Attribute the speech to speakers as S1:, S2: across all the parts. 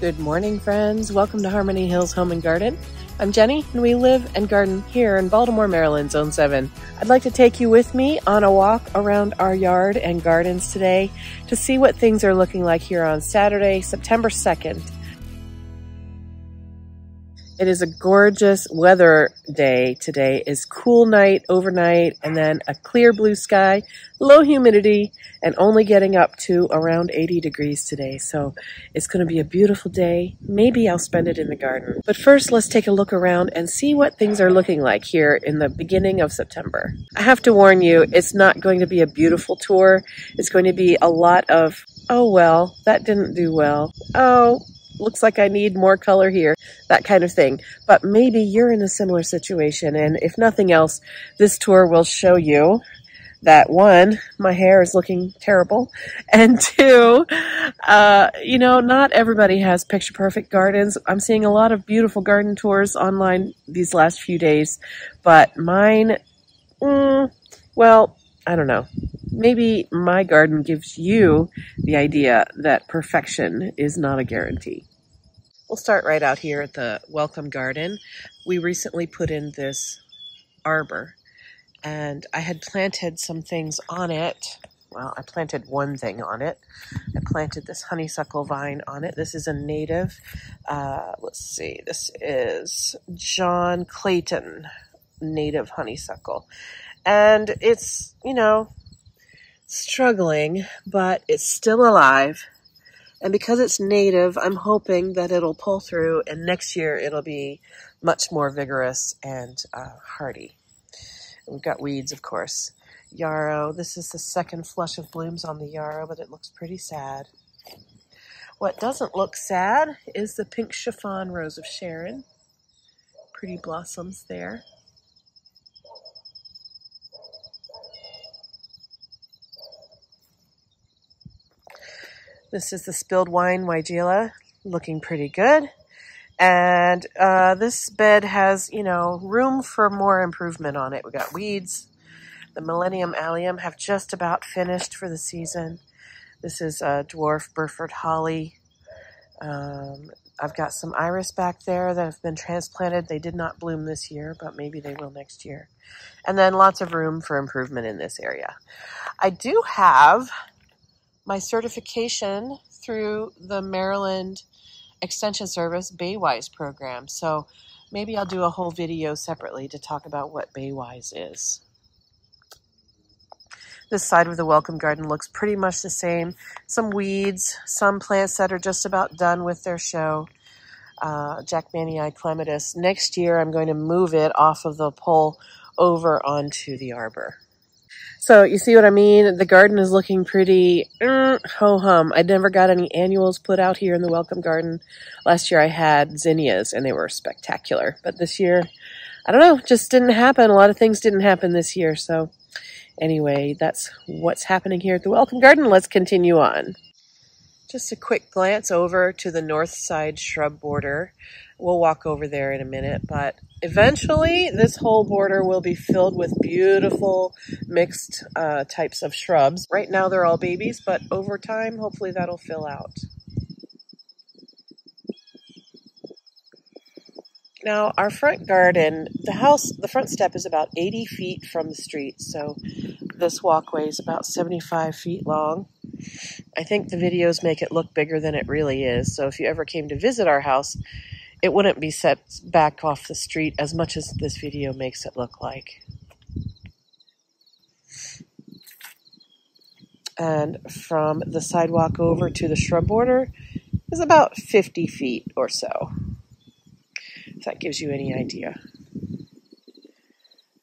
S1: Good morning, friends. Welcome to Harmony Hills Home and Garden. I'm Jenny, and we live and garden here in Baltimore, Maryland, Zone 7. I'd like to take you with me on a walk around our yard and gardens today to see what things are looking like here on Saturday, September 2nd. It is a gorgeous weather day today. It's cool night overnight and then a clear blue sky, low humidity, and only getting up to around 80 degrees today. So it's going to be a beautiful day. Maybe I'll spend it in the garden. But first, let's take a look around and see what things are looking like here in the beginning of September. I have to warn you, it's not going to be a beautiful tour. It's going to be a lot of, oh, well, that didn't do well. Oh, looks like I need more color here, that kind of thing. But maybe you're in a similar situation, and if nothing else, this tour will show you that, one, my hair is looking terrible, and two, not everybody has picture-perfect gardens. I'm seeing a lot of beautiful garden tours online these last few days, but mine, well, I don't know. Maybe my garden gives you the idea that perfection is not a guarantee. We'll start right out here at the Welcome Garden. We recently put in this arbor, and I had planted some things on it. Well, I planted one thing on it. I planted this honeysuckle vine on it. This is a native, let's see, this is John Clayton native honeysuckle. And it's, struggling, but it's still alive. And because it's native, I'm hoping that it'll pull through, and next year it'll be much more vigorous and hardy. We've got weeds, of course. Yarrow, this is the second flush of blooms on the yarrow, but it looks pretty sad. What doesn't look sad is the pink chiffon rose of Sharon. Pretty blossoms there. This is the spilled wine Weigela, looking pretty good. And this bed has, room for more improvement on it. We got weeds. The Millennium Allium have just about finished for the season. This is dwarf Burford Holly. I've got some iris back there that have been transplanted. They did not bloom this year, but maybe they will next year. And then lots of room for improvement in this area. I do have my certification through the Maryland Extension Service Baywise program. So maybe I'll do a whole video separately to talk about what Baywise is. This side of the Welcome Garden looks pretty much the same. Some weeds, some plants that are just about done with their show. Jackmanii clematis. Next year I'm going to move it off of the pole over onto the arbor. So you see what I mean? The garden is looking pretty ho-hum. I never got any annuals put out here in the Welcome Garden. Last year I had zinnias, and they were spectacular. But this year, I don't know, just didn't happen. A lot of things didn't happen this year. So anyway, that's what's happening here at the Welcome Garden. Let's continue on. Just a quick glance over to the north side shrub border. We'll walk over there in a minute, but eventually this whole border will be filled with beautiful mixed types of shrubs. Right now they're all babies, but over time, hopefully that'll fill out. Now, our front garden, the front step is about 80 feet from the street, so this walkway is about 75 feet long. I think the videos make it look bigger than it really is, so if you ever came to visit our house, it wouldn't be set back off the street as much as this video makes it look like. And from the sidewalk over to the shrub border is about 50 feet or so, if that gives you any idea.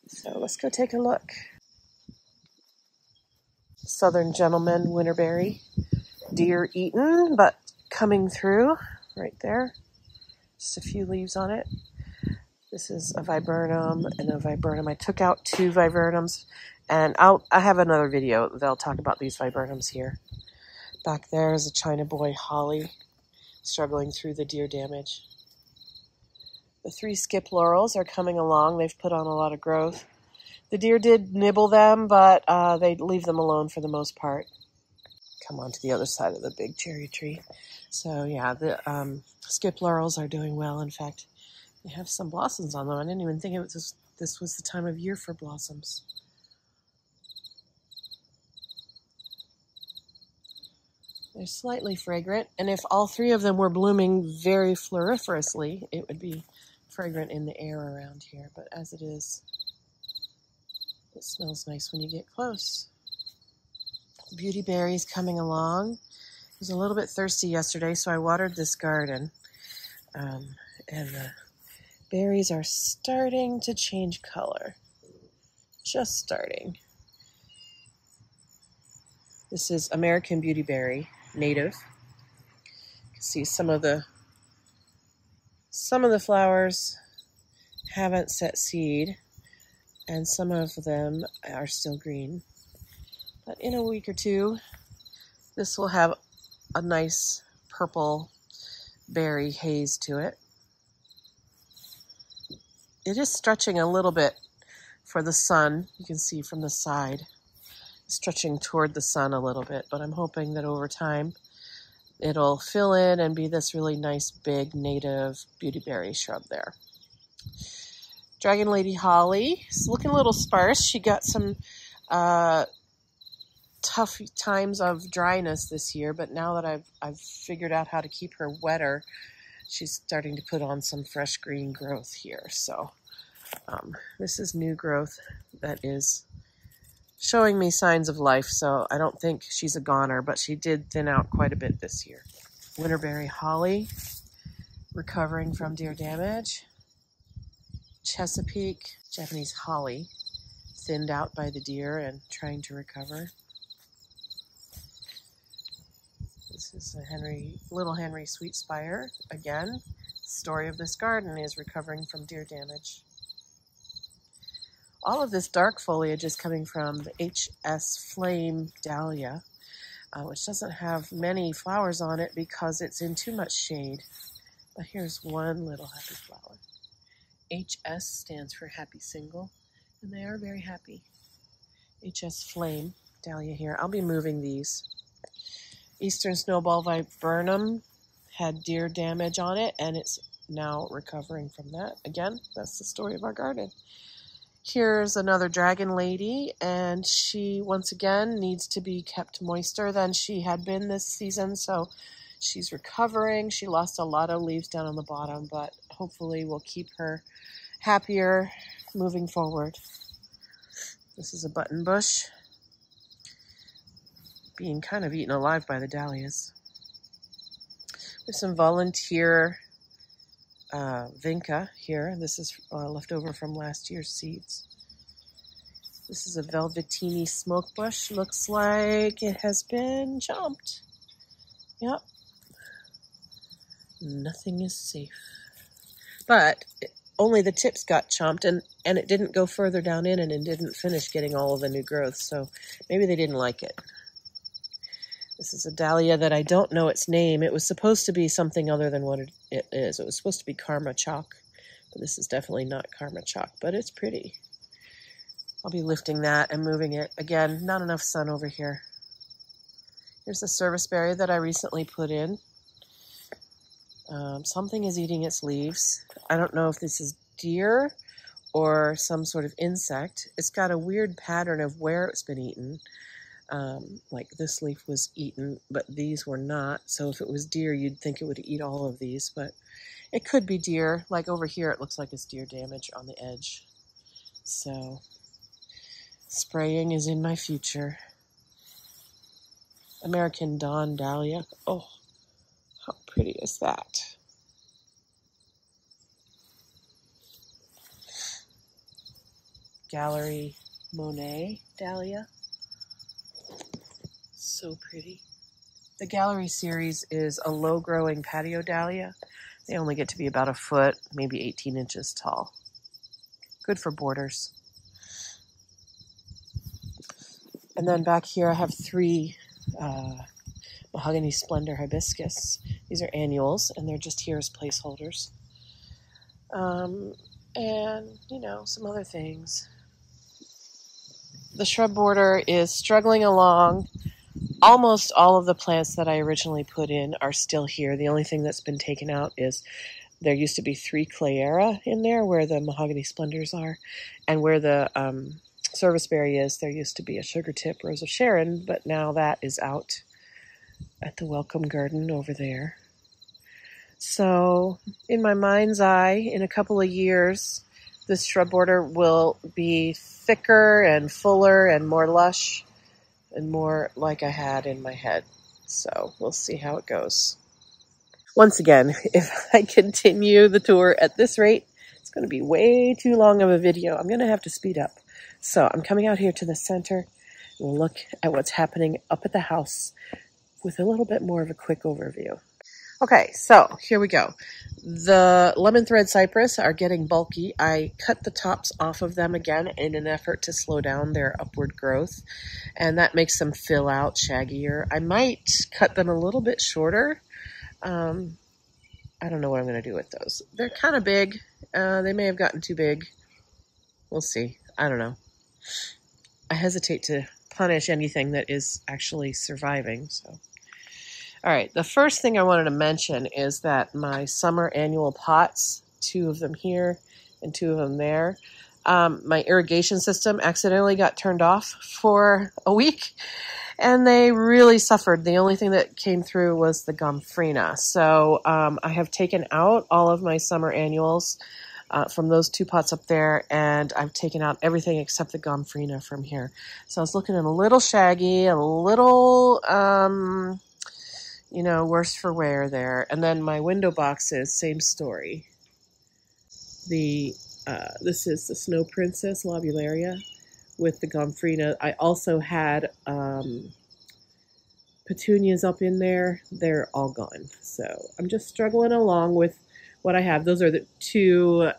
S1: So let's go take a look. Southern Gentleman Winterberry, deer eaten, but coming through right there. Just a few leaves on it. This is a viburnum and a viburnum. I took out 2 viburnums, and I have another video that'll talk about these viburnums here. Back there is a China Boy holly struggling through the deer damage. The 3 skip laurels are coming along. They've put on a lot of growth. The deer did nibble them, but they leave them alone for the most part. come onto the other side of the big cherry tree. So yeah, the skip laurels are doing well. In fact, they have some blossoms on them. I didn't even think this was the time of year for blossoms. They're slightly fragrant, and if all three of them were blooming very floriferously, it would be fragrant in the air around here. But as it is, it smells nice when you get close. Beauty berries coming along. I was a little bit thirsty yesterday, so I watered this garden. And the berries are starting to change color. Just starting. This is American beautyberry, native. You can see some of the flowers haven't set seed, and some of them are still green. But in a week or two, this will have a nice purple berry haze to it. It is stretching a little bit for the sun. You can see from the side, stretching toward the sun a little bit, but I'm hoping that over time it'll fill in and be this really nice big native beautyberry shrub there. Dragon Lady Holly is looking a little sparse. She got some tough times of dryness this year, but now that I've figured out how to keep her wetter, she's starting to put on some fresh green growth here. So this is new growth that is showing me signs of life, so I don't think she's a goner, but she did thin out quite a bit this year. Winterberry Holly, recovering from deer damage. Chesapeake Japanese Holly, thinned out by the deer and trying to recover. This is a Little Henry Sweet Spire. Again, story of this garden is recovering from deer damage. All of this dark foliage is coming from the HS Flame Dahlia, which doesn't have many flowers on it because it's in too much shade. But here's one little happy flower. HS stands for happy single, and they are very happy. HS Flame Dahlia here. I'll be moving these. Eastern Snowball Viburnum had deer damage on it, and it's now recovering from that. Again, that's the story of our garden. Here's another Dragon Lady, and she once again needs to be kept moister than she had been this season, so she's recovering. She lost a lot of leaves down on the bottom, but hopefully we'll keep her happier moving forward. This is a button bush being kind of eaten alive by the dahlias. There's some volunteer vinca here. This is left over from last year's seeds. This is a velvetini smoke bush. Looks like it has been chomped. Yep. Nothing is safe. But only the tips got chomped, and it didn't go further down in, and it didn't finish getting all of the new growth, so maybe they didn't like it. This is a dahlia that I don't know its name. It was supposed to be something other than what it is. It was supposed to be Karma Chalk, but this is definitely not Karma Chalk, but it's pretty. I'll be lifting that and moving it. Again, not enough sun over here. Here's the serviceberry that I recently put in. Something is eating its leaves. I don't know if this is deer or some sort of insect. It's got a weird pattern of where it's been eaten. Like this leaf was eaten, but these were not. So if it was deer, you'd think it would eat all of these, but it could be deer. Like over here, it looks like it's deer damage on the edge. So spraying is in my future. American Dawn Dahlia. Oh, how pretty is that? Gallery Monet Dahlia. So pretty. The Gallery series is a low-growing patio dahlia. They only get to be about a foot, maybe 18 inches tall. Good for borders. And then back here I have three Mahogany Splendor hibiscus. These are annuals, and they're just here as placeholders. And, you know, some other things. The shrub border is struggling along. Almost all of the plants that I originally put in are still here. The only thing that's been taken out is there used to be 3 Clayera in there where the mahogany splendors are, and where the serviceberry is, there used to be a sugar tip Rose of Sharon, but now that is out at the welcome garden over there. So in my mind's eye, in a couple of years, this shrub border will be thicker and fuller and more lush and more like I had in my head. So we'll see how it goes. Once again, if I continue the tour at this rate, it's going to be way too long of a video. I'm going to have to speed up. So I'm coming out here to the center. We'll look at what's happening up at the house with a little bit more of a quick overview. Okay, so here we go. The lemon thread cypress are getting bulky. I cut the tops off of them again in an effort to slow down their upward growth, and that makes them fill out shaggier. I might cut them a little bit shorter. I don't know what I'm going to do with those. They're kind of big. They may have gotten too big. We'll see. I don't know. I hesitate to punish anything that is actually surviving. So, all right. The first thing I wanted to mention is that my summer annual pots, 2 of them here and 2 of them there, my irrigation system accidentally got turned off for a week, and they really suffered. The only thing that came through was the gomphrena. So I have taken out all of my summer annuals from those 2 pots up there, and I've taken out everything except the gomphrena from here. So I was looking at a little shaggy, a little, you know, worse for wear there. And then my window boxes, same story. This is the Snow Princess Lobularia with the gomphrena. I also had petunias up in there. They're all gone. So I'm just struggling along with what I have. Those are the 2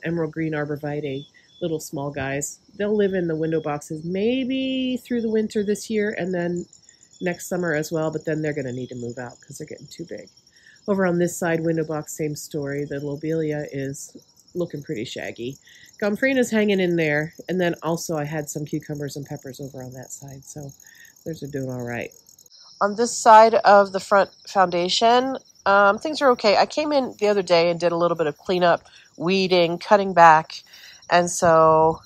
S1: emerald green arborvitae, little small guys. They'll live in the window boxes maybe through the winter this year and then next summer as well, but then they're going to need to move out because they're getting too big. Over on this side window box, same story. The lobelia is looking pretty shaggy. Gomphrena's hanging in there, and then also I had some cucumbers and peppers over on that side, so those are doing all right. On this side of the front foundation, things are okay. I came in the other day and did a little bit of cleanup, weeding, cutting back, and so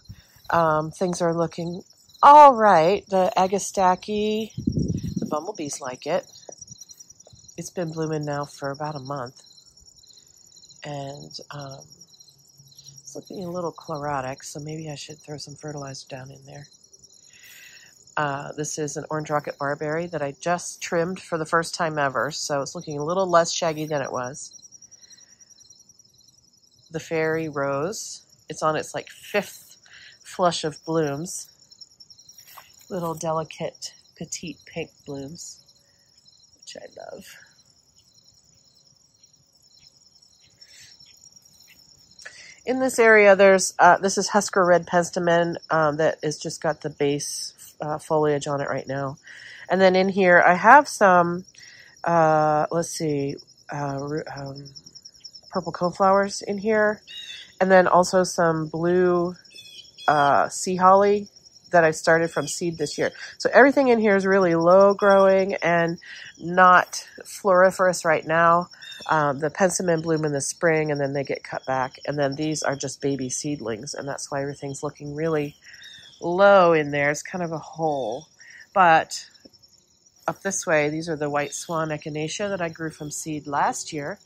S1: things are looking all right. The agastache, the bumblebees like it. It's been blooming now for about a month, and it's looking a little chlorotic, so maybe I should throw some fertilizer down in there. This is an orange rocket barberry that I just trimmed for the first time ever, so it's looking a little less shaggy than it was. The fairy rose, it's on its like 5th flush of blooms. Little delicate petite pink blooms, which I love. In this area, there's this is Husker Red Penstemon that has just got the base foliage on it right now. And then in here, I have some, let's see, purple coneflowers in here. And then also some blue sea holly that I started from seed this year. So everything in here is really low growing and not floriferous right now. The penstemon bloom in the spring and then they get cut back. And then these are just baby seedlings, and that's why everything's looking really low in there. It's kind of a hole. But up this way, these are the white swan echinacea that I grew from seed last year.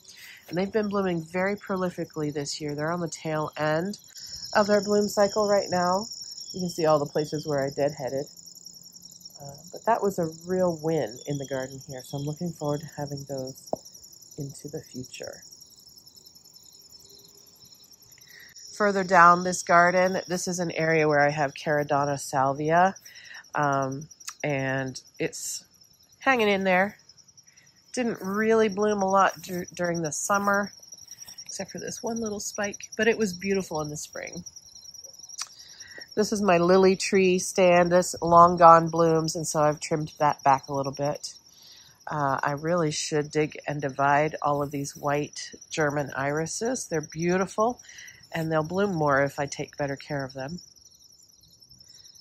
S1: And they've been blooming very prolifically this year. They're on the tail end of their bloom cycle right now. You can see all the places where I deadheaded. But that was a real win in the garden here. So I'm looking forward to having those into the future. Further down this garden, this is an area where I have Caradonna salvia. And it's hanging in there. Didn't really bloom a lot during the summer, except for this one little spike, but it was beautiful in the spring. This is my lily tree stand. This long gone blooms, and so I've trimmed that back a little bit. I really should dig and divide all of these white German irises. They're beautiful, and they'll bloom more if I take better care of them.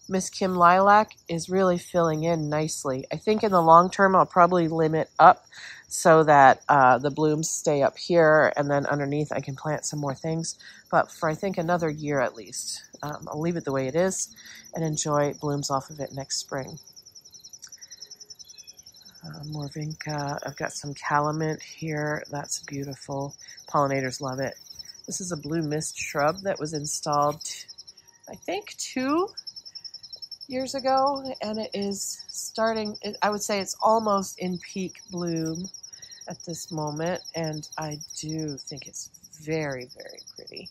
S1: Miss Kim Lilac is really filling in nicely. I think in the long term, I'll probably limit up so that the blooms stay up here, and then underneath I can plant some more things. But for I think another year at least, I'll leave it the way it is and enjoy blooms off of it next spring. More vinca. I've got some calamint here. That's beautiful. Pollinators love it. This is a blue mist shrub that was installed, I think, 2 years ago, and it is starting, I would say it's almost in peak bloom at this moment, and I do think it's very, very pretty.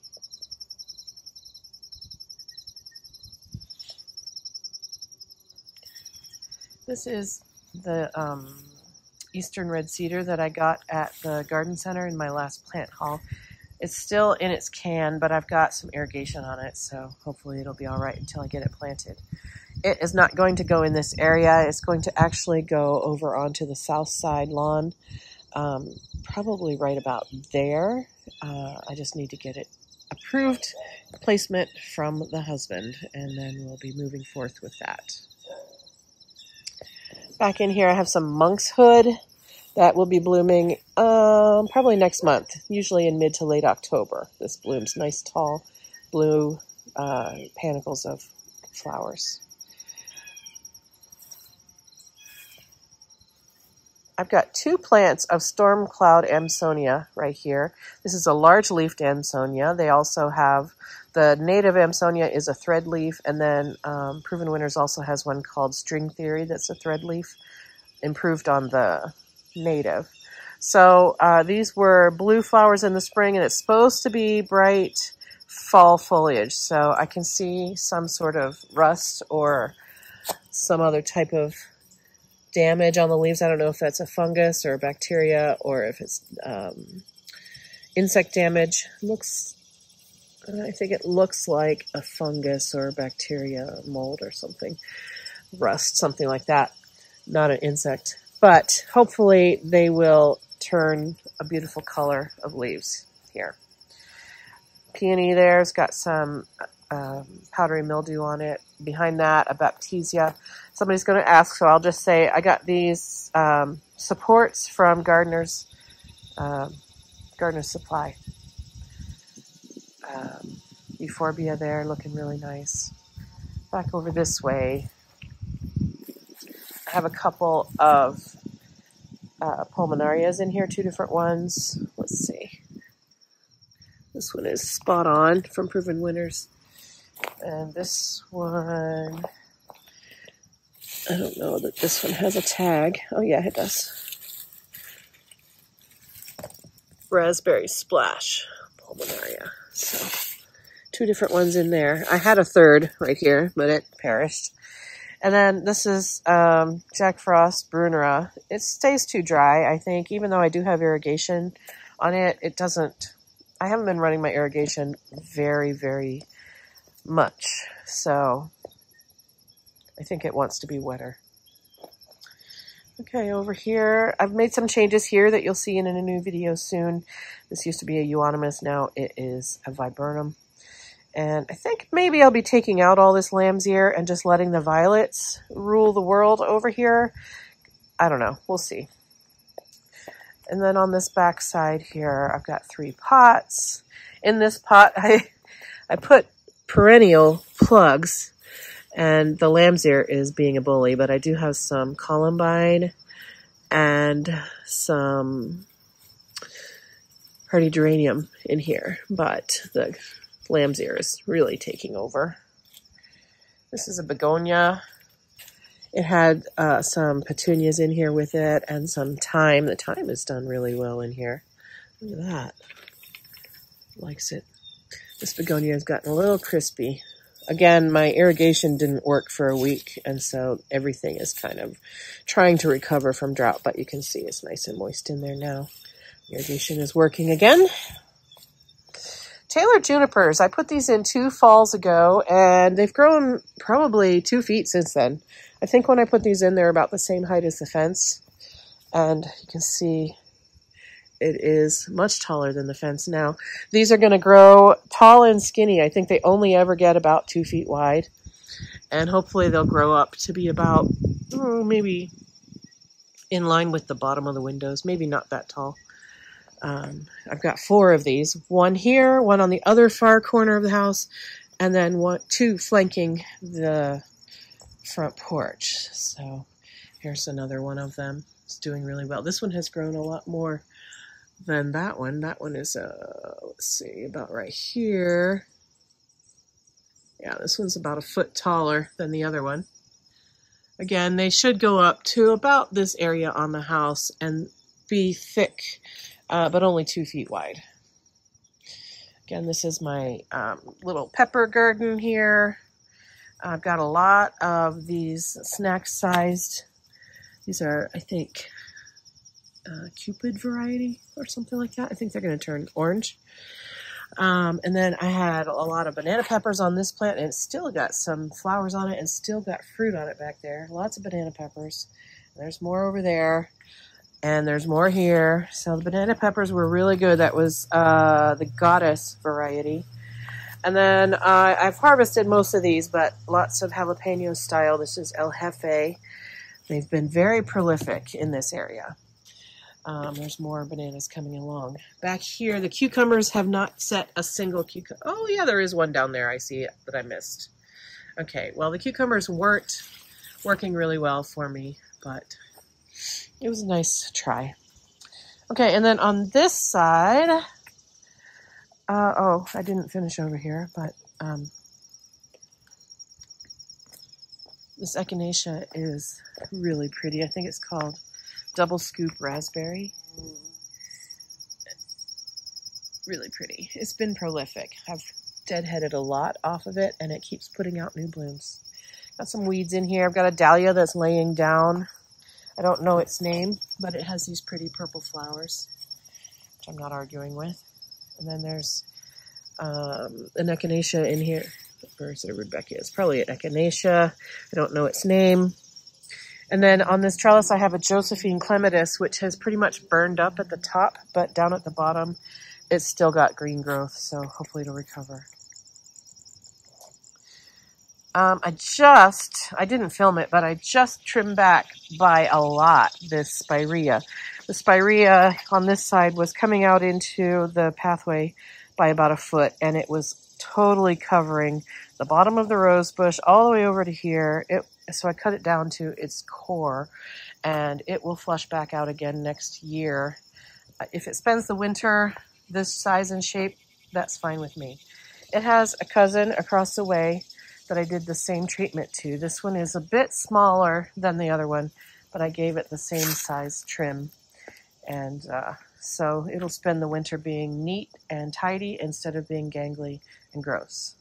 S1: This is the Eastern Red Cedar that I got at the garden center in my last plant haul. It's still in its can, but I've got some irrigation on it, so hopefully it'll be all right until I get it planted. It is not going to go in this area. It's going to actually go over onto the south side lawn, probably right about there. I just need to get it approved placement from the husband, and then we'll be moving forth with that. Back in here I have some monkshood that will be blooming probably next month, usually in mid to late October. This blooms nice tall blue panicles of flowers. I've got 2 plants of storm cloud Amsonia right here. This is a large leafed Amsonia. They also have, the native Amsonia is a thread leaf, and then Proven Winners also has one called String Theory that's a thread leaf, improved on the native. So these were blue flowers in the spring, and it's supposed to be bright fall foliage. So I can see some sort of rust or some other type of damage on the leaves. I don't know if that's a fungus or a bacteria or if it's insect damage. I think it looks like a fungus or bacteria, mold or something, rust, something like that. Not an insect, but hopefully they will turn a beautiful color of leaves here. Peony there's got some powdery mildew on it. Behind that, a baptisia. Somebody's going to ask, so I'll just say I got these supports from Gardener's Supply. Euphorbia there, looking really nice. Back over this way, I have a couple of pulmonarias in here, 2 different ones. Let's see. This one is Spot On from Proven Winners. And this one, I don't know that this one has a tag. Oh yeah, it does. Raspberry Splash Pulmonaria. So 2 different ones in there. I had a third right here, but it perished. And then this is Jack Frost Brunera. It stays too dry, I think. Even though I do have irrigation on it, it doesn't, I haven't been running my irrigation very, very much. So I think it wants to be wetter. Okay, over here, I've made some changes here that you'll see in a new video soon. This used to be a euonymus, now it is a viburnum. And I think maybe I'll be taking out all this lamb's ear and just letting the violets rule the world over here. I don't know, we'll see. And then on this back side here, I've got 3 pots. In this pot, I put perennial plugs, and the lamb's ear is being a bully, but I do have some columbine and some hardy geranium in here, but the lamb's ear is really taking over. This is a begonia. It had some petunias in here with it and some thyme. The thyme is done really well in here. Look at that. Likes it. This begonia has gotten a little crispy. Again, my irrigation didn't work for a week, and so everything is kind of trying to recover from drought, but you can see it's nice and moist in there now. Irrigation is working again. Taylor junipers. I put these in 2 falls ago, and they've grown probably 2 feet since then. I think when I put these in, they're about the same height as the fence, and you can see it is much taller than the fence now. These are going to grow tall and skinny. I think they only ever get about 2 feet wide. And hopefully they'll grow up to be about, maybe in line with the bottom of the windows, maybe not that tall. I've got 4 of these, one here, one on the other far corner of the house, and then 2 flanking the front porch. So here's another one of them. It's doing really well. This one has grown a lot more than that one. That one is, let's see, about right here. Yeah, this one's about a foot taller than the other one. Again, they should go up to about this area on the house and be thick, but only 2 feet wide. Again, this is my little pepper garden here. I've got a lot of these snack-sized. These are, I think, Cupid variety or something like that. I think they're going to turn orange. And then I had a lot of banana peppers on this plant, and it's still got some flowers on it and still got fruit on it back there. Lots of banana peppers. There's more over there, and there's more here. So the banana peppers were really good. That was the Goddess variety. And then I've harvested most of these, but lots of jalapeno style. This is El Jefe. They've been very prolific in this area. There's more bananas coming along. Back here, the cucumbers have not set a single cucumber. Oh, yeah, there is one down there. I see it that I missed. Okay, well, the cucumbers weren't working really well for me, but it was a nice try. Okay, and then on this side, oh, I didn't finish over here, but this echinacea is really pretty. I think it's called Double Scoop Raspberry. Really pretty. It's been prolific. I've deadheaded a lot off of it, and it keeps putting out new blooms. Got some weeds in here. I've got a dahlia that's laying down. I don't know its name, but it has these pretty purple flowers, which I'm not arguing with. And then there's an echinacea in here. Where is it, Rebecca? It's probably an echinacea. I don't know its name. And then on this trellis, I have a Josephine clematis, which has pretty much burned up at the top, but down at the bottom, it's still got green growth, so hopefully it'll recover. I didn't film it, but I just trimmed back by a lot this spirea. The spirea on this side was coming out into the pathway by about a foot, and it was totally covering the bottom of the rose bush all the way over to here. So I cut it down to its core, and it will flush back out again next year. If it spends the winter this size and shape, that's fine with me. It has a cousin across the way that I did the same treatment to. This one is a bit smaller than the other one, but I gave it the same size trim. And so it'll spend the winter being neat and tidy instead of being gangly and gross.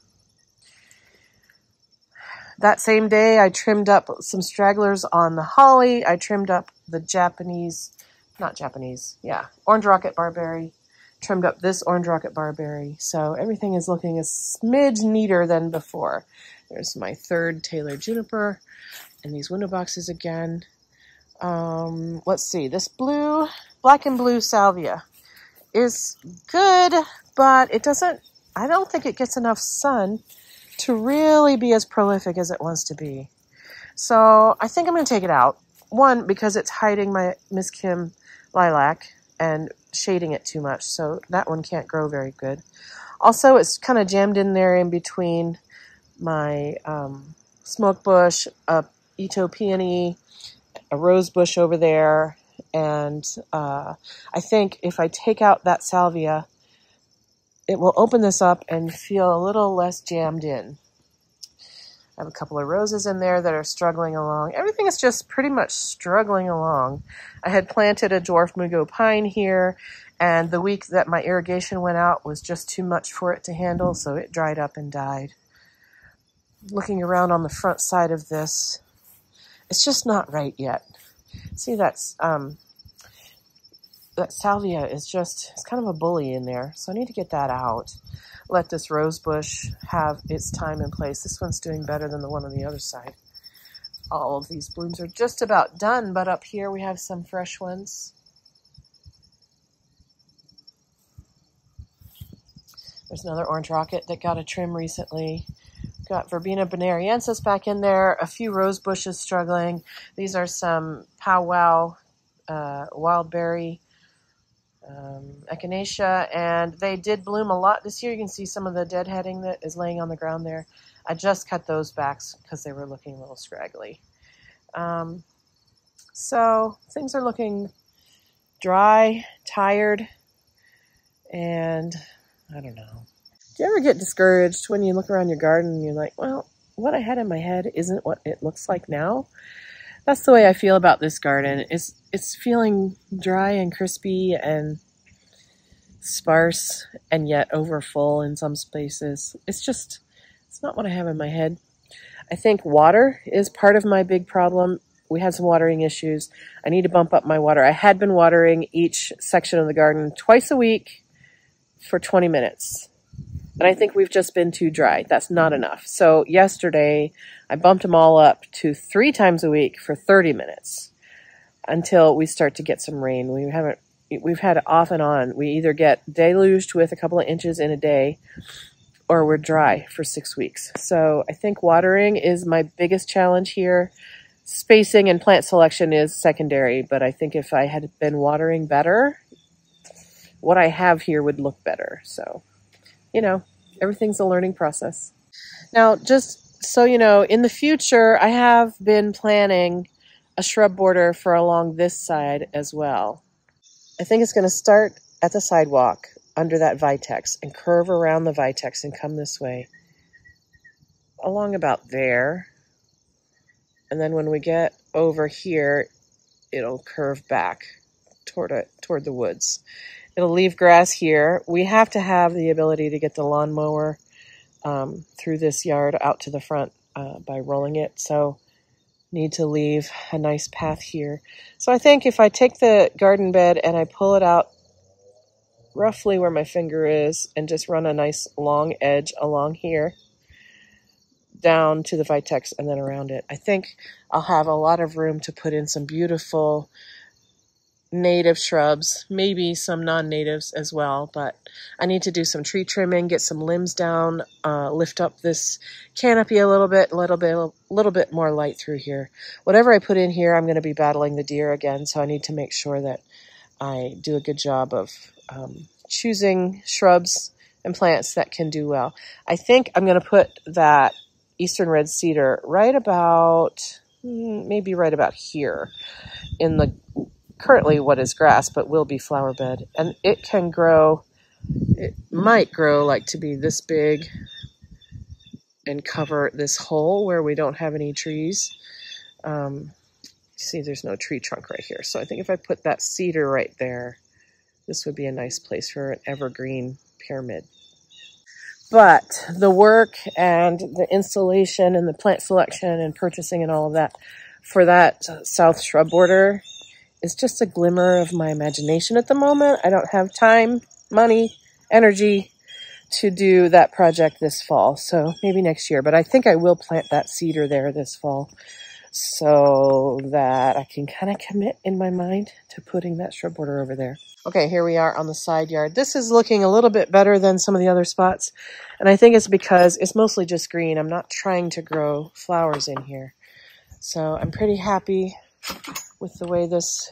S1: That same day, I trimmed up some stragglers on the holly. I trimmed up the orange rocket barberry. Trimmed up this orange rocket barberry. So everything is looking a smidge neater than before. There's my third Taylor juniper and these window boxes again. Let's see, this black and blue salvia is good, but I don't think it gets enough sun to really be as prolific as it wants to be. So I think I'm going to take it out. One, because it's hiding my Miss Kim lilac and shading it too much, so that one can't grow very good. Also, it's kind of jammed in there in between my smoke bush, a Ito peony, a rose bush over there, and I think if I take out that salvia, it will open this up and feel a little less jammed in. I have a couple of roses in there that are struggling along. Everything is just pretty much struggling along. I had planted a dwarf mugo pine here, and the week that my irrigation went out was just too much for it to handle, so it dried up and died. Looking around on the front side of this, it's just not right yet. See, that salvia is it's kind of a bully in there, so I need to get that out. Let this rose bush have its time in place. This one's doing better than the one on the other side. All of these blooms are just about done, but up here we have some fresh ones. There's another orange rocket that got a trim recently. Got Verbena bonariensis back in there, a few rose bushes struggling. These are some powwow wildberry echinacea, and they did bloom a lot this year. You can see some of the deadheading that is laying on the ground there. I just cut those back because they were looking a little scraggly. So things are looking dry, tired, and I don't know. Do you ever get discouraged when you look around your garden and you're like, well, what I had in my head isn't what it looks like now? That's the way I feel about this garden. It's feeling dry and crispy and sparse and yet over full in some spaces. It's not what I have in my head. I think water is part of my big problem. We had some watering issues. I need to bump up my water. I had been watering each section of the garden twice a week for 20 minutes. And I think we've just been too dry. That's not enough. So yesterday, I bumped them all up to 3 times a week for 30 minutes until we start to get some rain. We've had it off and on. We either get deluged with a couple of inches in a day or we're dry for 6 weeks. So I think watering is my biggest challenge here. Spacing and plant selection is secondary, but I think if I had been watering better, what I have here would look better. So, you know, everything's a learning process. Now, just so you know, in the future, I have been planning a shrub border for along this side as well. I think it's going to start at the sidewalk under that vitex and curve around the vitex and come this way along about there. And then when we get over here, it'll curve back toward the woods. It'll leave grass here. We have to have the ability to get the lawnmower through this yard out to the front by rolling it. So need to leave a nice path here. So I think if I take the garden bed and I pull it out roughly where my finger is and just run a nice long edge along here, down to the vitex and then around it, I think I'll have a lot of room to put in some beautiful native shrubs, maybe some non-natives as well, but I need to do some tree trimming, get some limbs down, lift up this canopy a little bit more light through here. Whatever I put in here, I'm going to be battling the deer again, so I need to make sure that I do a good job of choosing shrubs and plants that can do well. I think I'm going to put that Eastern red cedar right about, maybe right about here in the currently what is grass, but will be flower bed. And it can grow, it might grow like to be this big and cover this hole where we don't have any trees. See, there's no tree trunk right here. So I think if I put that cedar right there, this would be a nice place for an evergreen pyramid. But the work and the installation and the plant selection and purchasing and all of that for that south shrub border is just a glimmer of my imagination at the moment. I don't have time, money, energy to do that project this fall. So maybe next year. But I think I will plant that cedar there this fall so that I can kind of commit in my mind to putting that shrub border over there. Okay, here we are on the side yard. This is looking a little bit better than some of the other spots. And I think it's because it's mostly just green. I'm not trying to grow flowers in here. So I'm pretty happy with the way this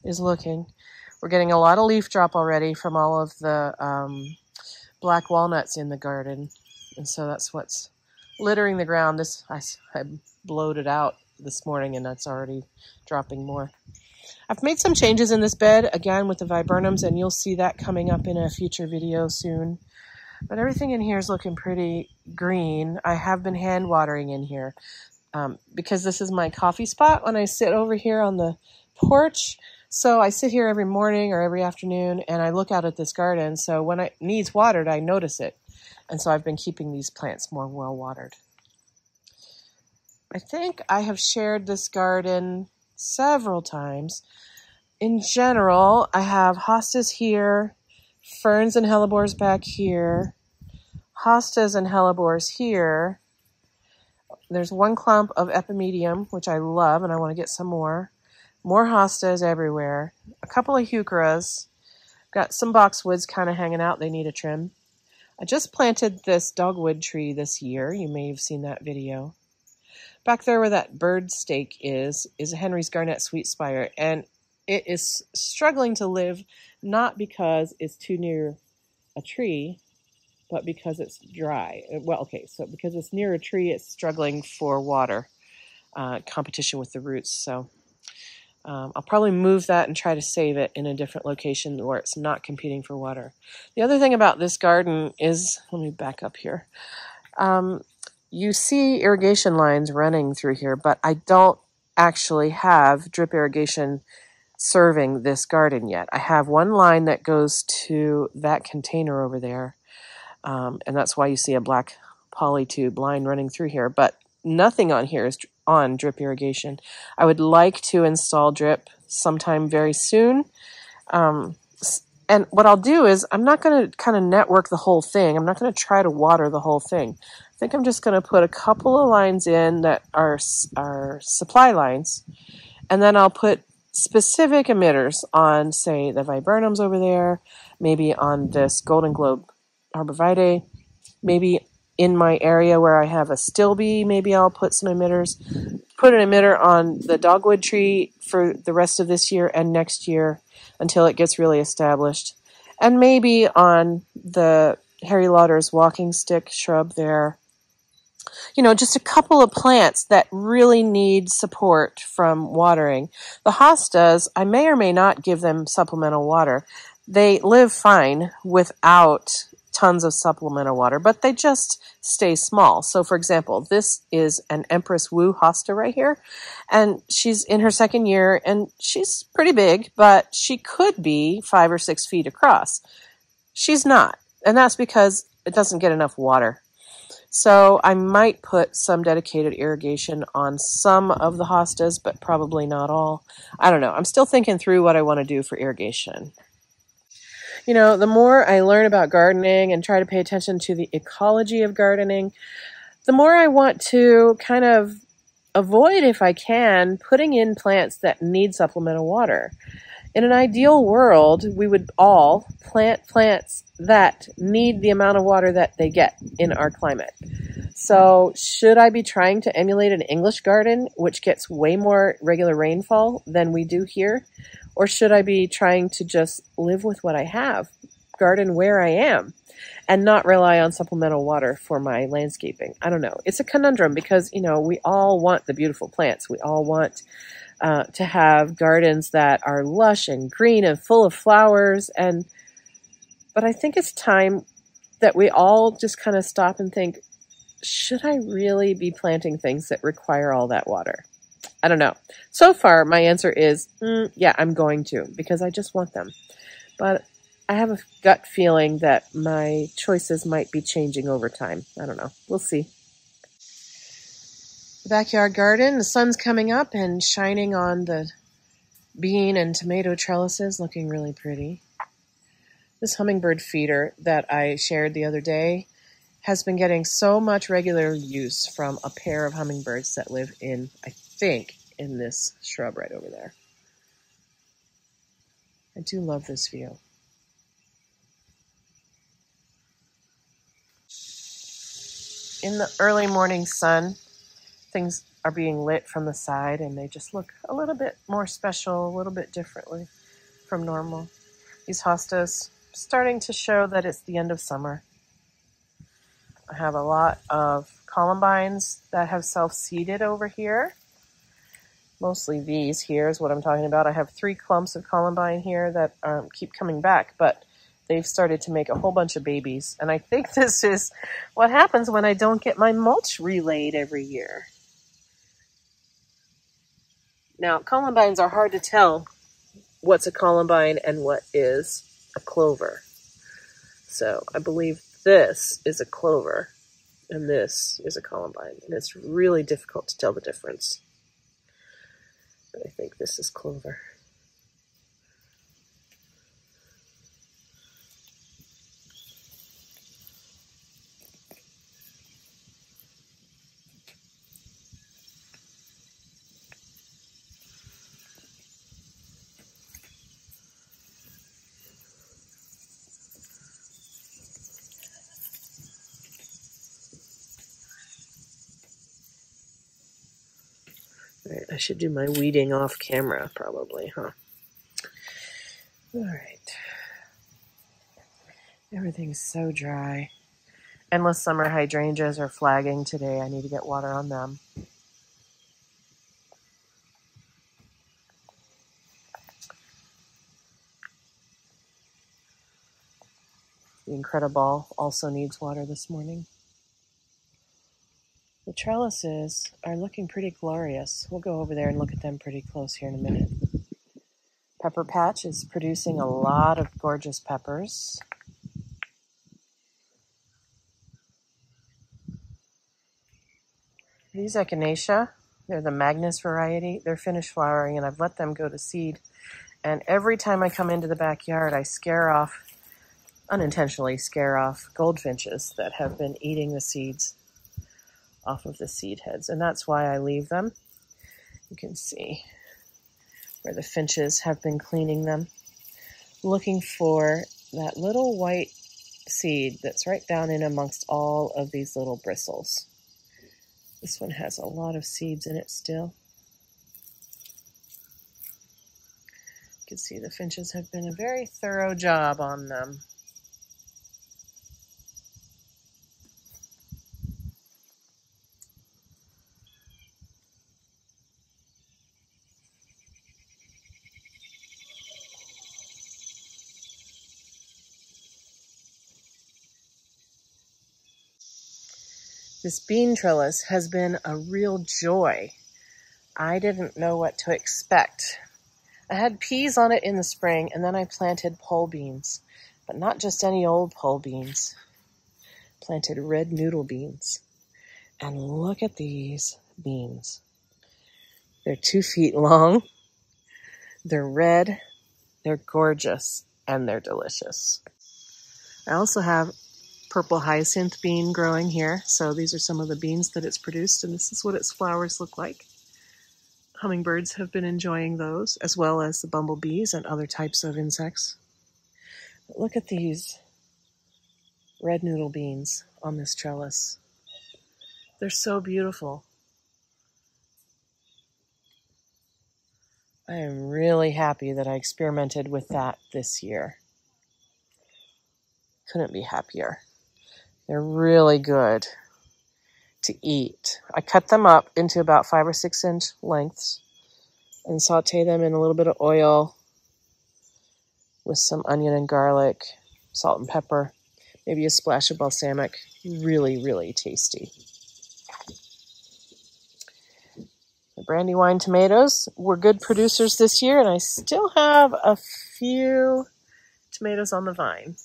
S1: is looking. We're getting a lot of leaf drop already from all of the black walnuts in the garden. And so that's what's littering the ground. I blowed it out this morning and that's already dropping more. I've made some changes in this bed, again with the viburnums, and you'll see that coming up in a future video soon. But everything in here is looking pretty green. I have been hand watering in here because this is my coffee spot when I sit over here on the porch. So I sit here every morning or every afternoon and I look out at this garden. So when it needs watered, I notice it. And so I've been keeping these plants more well watered. I think I have shared this garden several times. In general, I have hostas here, ferns and hellebores back here, hostas and hellebores here. There's one clump of epimedium, which I love, and I want to get some more. More hostas everywhere. A couple of heucheras. Got some boxwoods kind of hanging out. They need a trim. I just planted this dogwood tree this year. You may have seen that video. Back there where that bird stake is a Henry's Garnet Sweet Spire, and it is struggling to live, not because it's too near a tree, but because it's dry. Well, okay, so because it's near a tree, it's struggling for water, competition with the roots. So I'll probably move that and try to save it in a different location where it's not competing for water. The other thing about this garden is, let me back up here. You see irrigation lines running through here, but I don't actually have drip irrigation serving this garden yet. I have one line that goes to that container over there. And that's why you see a black poly tube line running through here, but nothing on here is on drip irrigation. I would like to install drip sometime very soon. And what I'll do is I'm not going to kind of network the whole thing. I'm not going to try to water the whole thing. I think I'm just going to put a couple of lines in that are supply lines, and then I'll put specific emitters on, say, the viburnums over there, maybe on this Golden Globe arborvitae, maybe in my area where I have a stilby, maybe I'll put some emitters, put an emitter on the dogwood tree for the rest of this year and next year until it gets really established, and maybe on the Harry Lauder's walking stick shrub there. You know, just a couple of plants that really need support from watering. The hostas, I may or may not give them supplemental water. They live fine without tons of supplemental water, but they just stay small. So for example, this is an Empress Wu hosta right here, and she's in her second year, and she's pretty big, but she could be 5 or 6 feet across. She's not, and that's because it doesn't get enough water. So I might put some dedicated irrigation on some of the hostas, but probably not all. I don't know. I'm still thinking through what I want to do for irrigation. You know, the more I learn about gardening and try to pay attention to the ecology of gardening, the more I want to kind of avoid, if I can, putting in plants that need supplemental water. In an ideal world, we would all plant plants that need the amount of water that they get in our climate. So should I be trying to emulate an English garden, which gets way more regular rainfall than we do here? Or should I be trying to just live with what I have, garden where I am, and not rely on supplemental water for my landscaping? I don't know. It's a conundrum because, you know, we all want the beautiful plants. We all want to have gardens that are lush and green and full of flowers. But I think it's time that we all just kind of stop and think, should I really be planting things that require all that water? I don't know. So far, my answer is, yeah, I'm going to, because I just want them. But I have a gut feeling that my choices might be changing over time. I don't know. We'll see. The backyard garden, the sun's coming up and shining on the bean and tomato trellises, looking really pretty. This hummingbird feeder that I shared the other day has been getting so much regular use from a pair of hummingbirds that live in, I think, in this shrub right over there. I do love this view. In the early morning sun, things are being lit from the side, and they just look a little bit more special, a little bit differently from normal. These hostas starting to show that it's the end of summer. I have a lot of columbines that have self-seeded over here. Mostly these here is what I'm talking about. I have 3 clumps of columbine here that keep coming back, but they've started to make a whole bunch of babies. And I think this is what happens when I don't get my mulch relayed every year. Now, columbines are hard to tell what's a columbine and what is a clover. So I believe this is a clover and this is a columbine, and it's really difficult to tell the difference. But I think this is clover. All right, I should do my weeding off camera probably, huh? All right. Everything's so dry. Endless summer hydrangeas are flagging today. I need to get water on them. The Incredible also needs water this morning. The trellises are looking pretty glorious. We'll go over there and look at them pretty close here in a minute. Pepper Patch is producing a lot of gorgeous peppers. These echinacea, they're the Magnus variety. They're finished flowering, and I've let them go to seed. And every time I come into the backyard, I unintentionally scare off goldfinches that have been eating the seeds off of the seed heads. And that's why I leave them. You can see where the finches have been cleaning them, looking for that little white seed that's right down in amongst all of these little bristles. This one has a lot of seeds in it still. You can see the finches have been a very thorough job on them. This bean trellis has been a real joy. I didn't know what to expect. I had peas on it in the spring, and then I planted pole beans, but not just any old pole beans. Planted red noodle beans. And look at these beans. They're 2 feet long. They're red. They're gorgeous, and they're delicious. I also have purple hyacinth bean growing here. So these are some of the beans that it's produced, and this is what its flowers look like. Hummingbirds have been enjoying those, as well as the bumblebees and other types of insects. But look at these red noodle beans on this trellis. They're so beautiful. I am really happy that I experimented with that this year. Couldn't be happier. They're really good to eat. I cut them up into about 5 or 6 inch lengths and saute them in a little bit of oil with some onion and garlic, salt and pepper, maybe a splash of balsamic. Really, really tasty. The Brandywine tomatoes were good producers this year, and I still have a few tomatoes on the vine.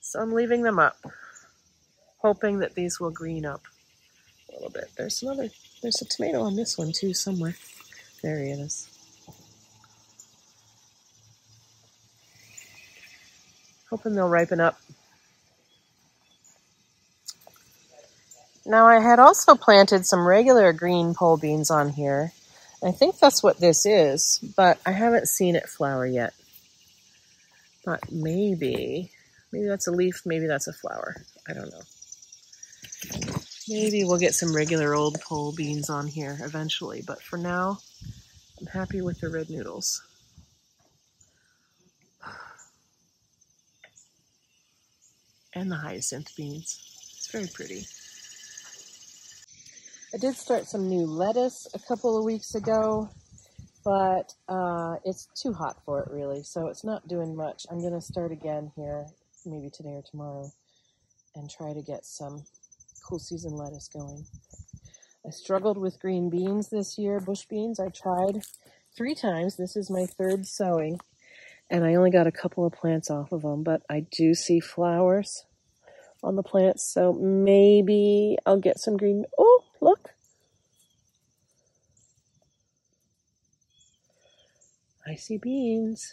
S1: So I'm leaving them up, hoping that these will green up a little bit. There's a tomato on this one too somewhere. There he is. Hoping they'll ripen up. Now I had also planted some regular green pole beans on here. I think that's what this is, but I haven't seen it flower yet. But maybe that's a leaf, maybe that's a flower. I don't know. Maybe we'll get some regular old pole beans on here eventually, but for now, I'm happy with the red noodles. And the hyacinth beans. It's very pretty. I did start some new lettuce a couple of weeks ago, but it's too hot for it really, so it's not doing much. I'm going to start again here, maybe today or tomorrow, and try to get some cool season lettuce going. I struggled with green beans this year, bush beans. I tried 3 times. This is my 3rd sowing, and I only got a couple of plants off of them, but I do see flowers on the plants, so maybe I'll get some green. Oh, look. I see beans.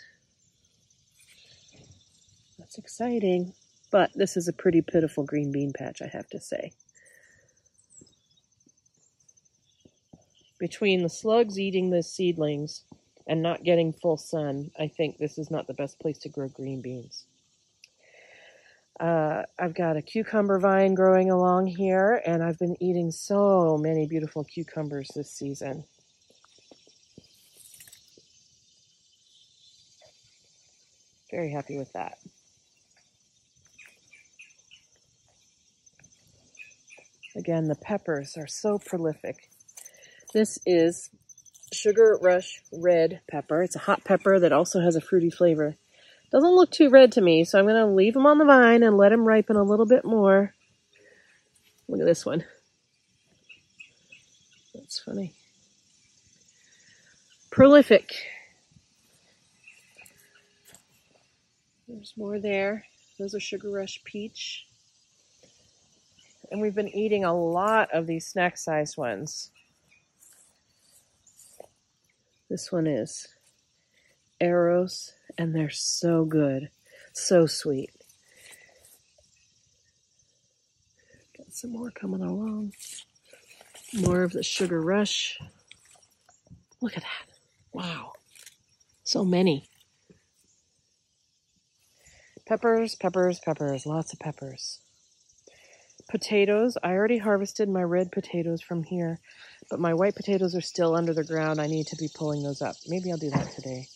S1: That's exciting. But this is a pretty pitiful green bean patch, I have to say. Between the slugs eating the seedlings and not getting full sun, I think this is not the best place to grow green beans. I've got a cucumber vine growing along here, and I've been eating so many beautiful cucumbers this season. Very happy with that. Again, the peppers are so prolific. This is Sugar Rush red pepper. It's a hot pepper that also has a fruity flavor. Doesn't look too red to me, so I'm going to leave them on the vine and let them ripen a little bit more. Look at this one. That's funny. Prolific. There's more there. Those are Sugar Rush peach. And we've been eating a lot of these snack-sized ones. This one is Arrows, and they're so good. So sweet. Got some more coming along. More of the Sugar Rush. Look at that. Wow. So many. Peppers, peppers, peppers. Lots of peppers. Potatoes. I already harvested my red potatoes from here, but my white potatoes are still under the ground. I need to be pulling those up. Maybe I'll do that today.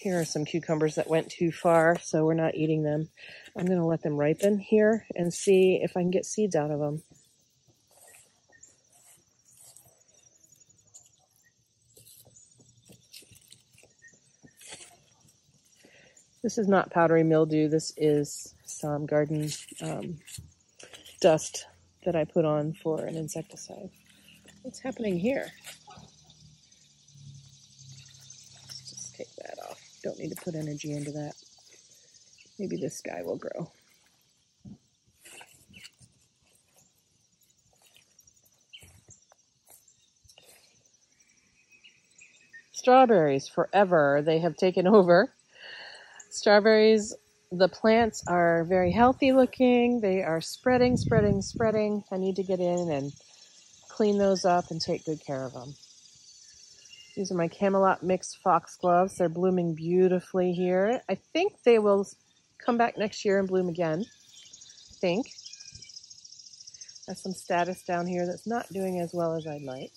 S1: Here are some cucumbers that went too far, so we're not eating them. I'm going to let them ripen here and see if I can get seeds out of them. This is not powdery mildew. This is some garden dust that I put on for an insecticide. What's happening here? Let's just take that off. Don't need to put energy into that. Maybe this guy will grow. Strawberries, forever. They have taken over. Strawberries, the plants are very healthy looking. They are spreading, spreading, spreading. I need to get in and clean those up and take good care of them. These are my Camelot mixed foxgloves. They're blooming beautifully here. I think they will come back next year and bloom again. I think. There's some status down here that's not doing as well as I'd like.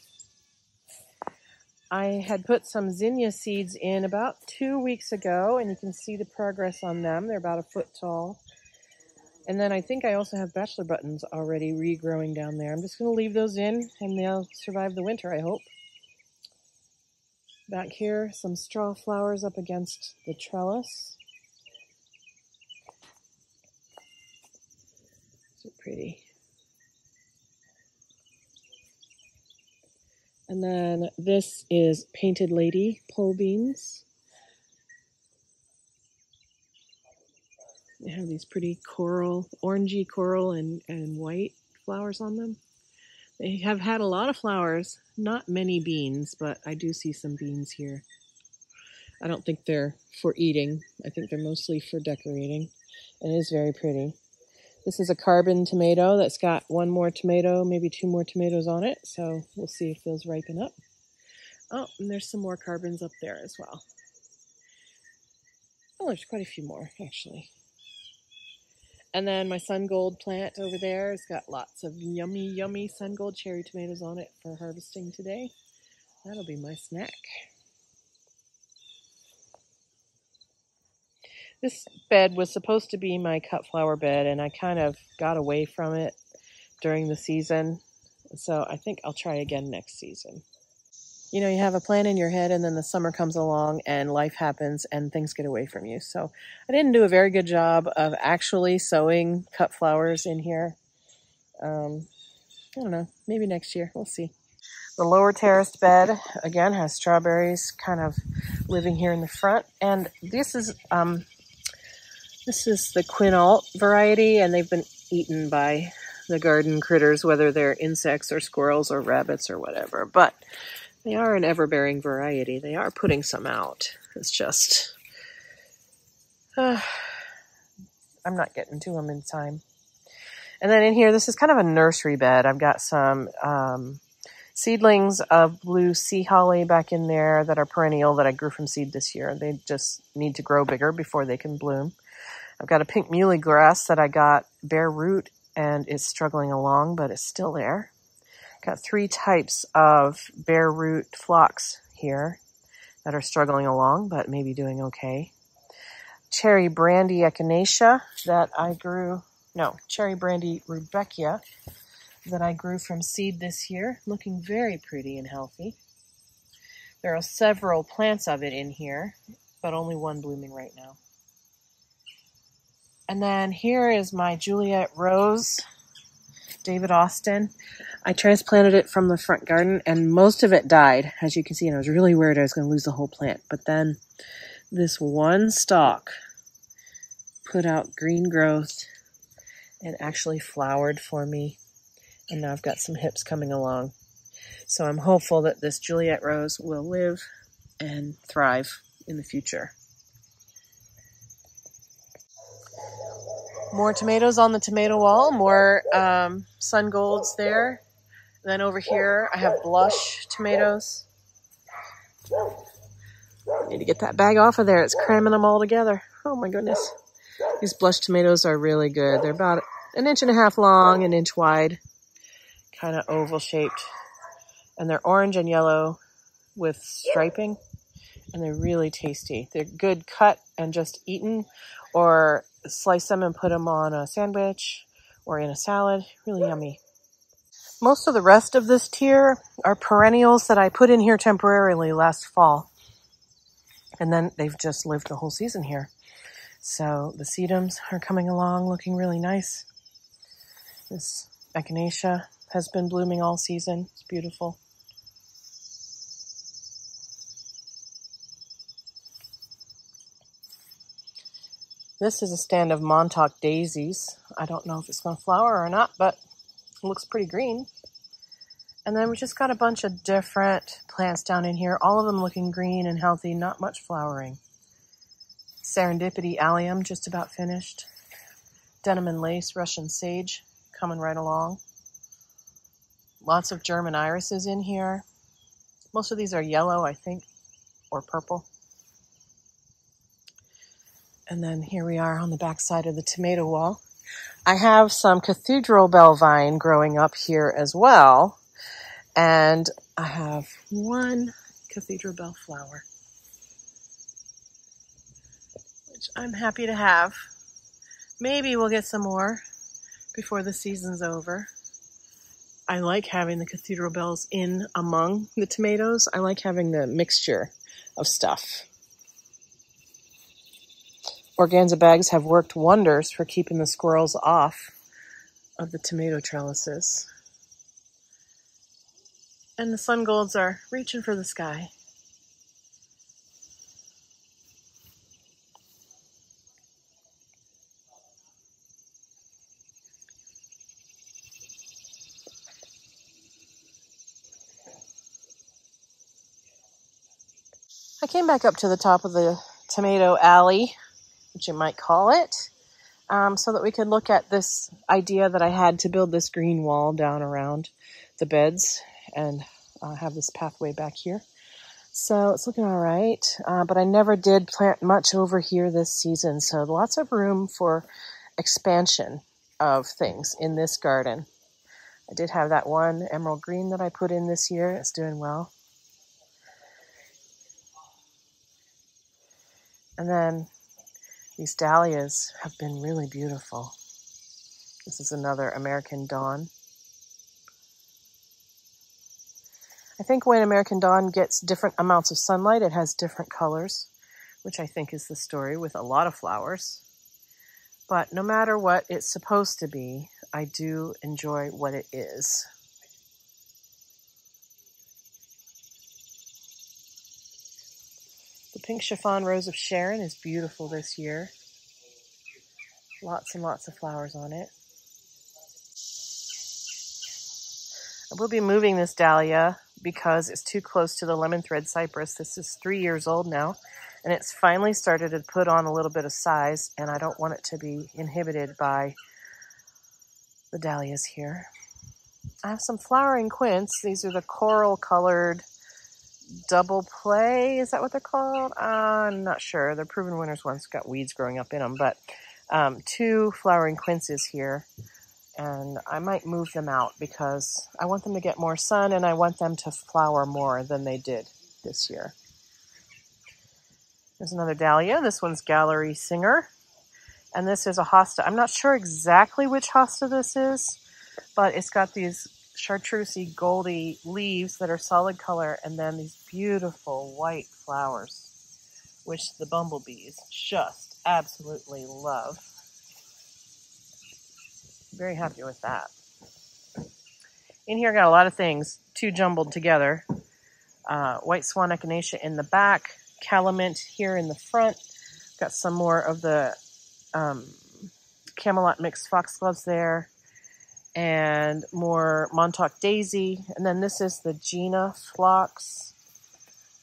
S1: I had put some zinnia seeds in about 2 weeks ago, and you can see the progress on them. They're about a foot tall. And then I think I also have bachelor buttons already regrowing down there. I'm just going to leave those in, and they'll survive the winter, I hope. Back here, some straw flowers up against the trellis. So pretty. And then this is Painted Lady pole beans. They have these pretty coral, orangey coral and white flowers on them. They have had a lot of flowers, not many beans, but I do see some beans here. I don't think they're for eating. I think they're mostly for decorating. And it is very pretty. This is a carbon tomato that's got one more tomato, maybe 2 more tomatoes on it. So we'll see if those ripen up. Oh, and there's some more carbons up there as well. Oh, there's quite a few more, actually. And then my sun gold plant over there has got lots of yummy, yummy sun gold cherry tomatoes on it for harvesting today. That'll be my snack. This bed was supposed to be my cut flower bed, and I kind of got away from it during the season. So I think I'll try again next season. You know, you have a plan in your head, and then the summer comes along and life happens and things get away from you. So I didn't do a very good job of actually sowing cut flowers in here. I don't know, maybe next year, we'll see. The lower terraced bed, again, has strawberries kind of living here in the front. And this is the quinault variety, and they've been eaten by the garden critters, whether they're insects or squirrels or rabbits or whatever. But they are an ever-bearing variety. They are putting some out. It's just, I'm not getting to them in time. And then in here, this is kind of a nursery bed. I've got some seedlings of blue sea holly back in there that are perennial that I grew from seed this year. They just need to grow bigger before they can bloom. I've got a pink muley grass that I got bare root and is struggling along, but it's still there. Got 3 types of bare root phlox here that are struggling along, but maybe doing okay. Cherry brandy echinacea that I grew, cherry brandy rudbeckia that I grew from seed this year, looking very pretty and healthy. There are several plants of it in here, but only one blooming right now. And then here is my Juliet Rose, David Austin. I transplanted it from the front garden and most of it died, as you can see, and I was really worried I was going to lose the whole plant. But then this one stalk put out green growth and actually flowered for me. And now I've got some hips coming along. So I'm hopeful that this Juliet Rose will live and thrive in the future. More tomatoes on the tomato wall, more sun golds there. And then over here, I have blush tomatoes. Need to get that bag off of there. It's cramming them all together. Oh my goodness. These blush tomatoes are really good. They're about 1.5 inches long, 1 inch wide, kind of oval shaped. And they're orange and yellow with striping. And they're really tasty. They're good cut and just eaten, or slice them and put them on a sandwich or in a salad. Really yummy. Most of the rest of this tier are perennials that I put in here temporarily last fall. And then they've just lived the whole season here. So the sedums are coming along looking really nice. This echinacea has been blooming all season. It's beautiful. This is a stand of Montauk daisies. I don't know if it's going to flower or not, but it looks pretty green. And then we just got a bunch of different plants down in here, all of them looking green and healthy, not much flowering. Serendipity allium just about finished. Denim and lace, Russian sage coming right along. Lots of German irises in here. Most of these are yellow, I think, or purple. And then here we are on the back side of the tomato wall. I have some cathedral bell vine growing up here as well. And I have one cathedral bell flower, which I'm happy to have. Maybe we'll get some more before the season's over. I like having the cathedral bells in among the tomatoes. I like having the mixture of stuff. Organza bags have worked wonders for keeping the squirrels off of the tomato trellises. And the sun golds are reaching for the sky. I came back up to the top of the tomato alley, which you might call it, so that we could look at this idea that I had to build this green wall down around the beds and have this pathway back here. So it's looking all right, but I never did plant much over here this season, so lots of room for expansion of things in this garden. I did have that one emerald green that I put in this year. It's doing well. And then these dahlias have been really beautiful. This is another American Dawn. I think when American Dawn gets different amounts of sunlight, it has different colors, which I think is the story with a lot of flowers. But no matter what it's supposed to be, I do enjoy what it is. The pink chiffon rose of Sharon is beautiful this year. Lots and lots of flowers on it. I will be moving this dahlia because it's too close to the lemon thread cypress. This is 3 years old now, and it's finally started to put on a little bit of size, and I don't want it to be inhibited by the dahlias here. I have some flowering quince. These are the coral colored double play. Is that what they're called? I'm not sure. They're proven winners ones. Got weeds growing up in them, but 2 flowering quinces here. And I might move them out because I want them to get more sun and I want them to flower more than they did this year. There's another dahlia. This one's Gallery Singer. And this is a hosta. I'm not sure exactly which hosta this is, but it's got these chartreusey goldy leaves that are solid color and then these beautiful white flowers, which the bumblebees just absolutely love. Very happy with that. In here, I got a lot of things, 2 jumbled together. White swan echinacea in the back, calamint here in the front. Got some more of the Camelot mixed foxgloves there, and more Montauk daisy. And then this is the Gina phlox.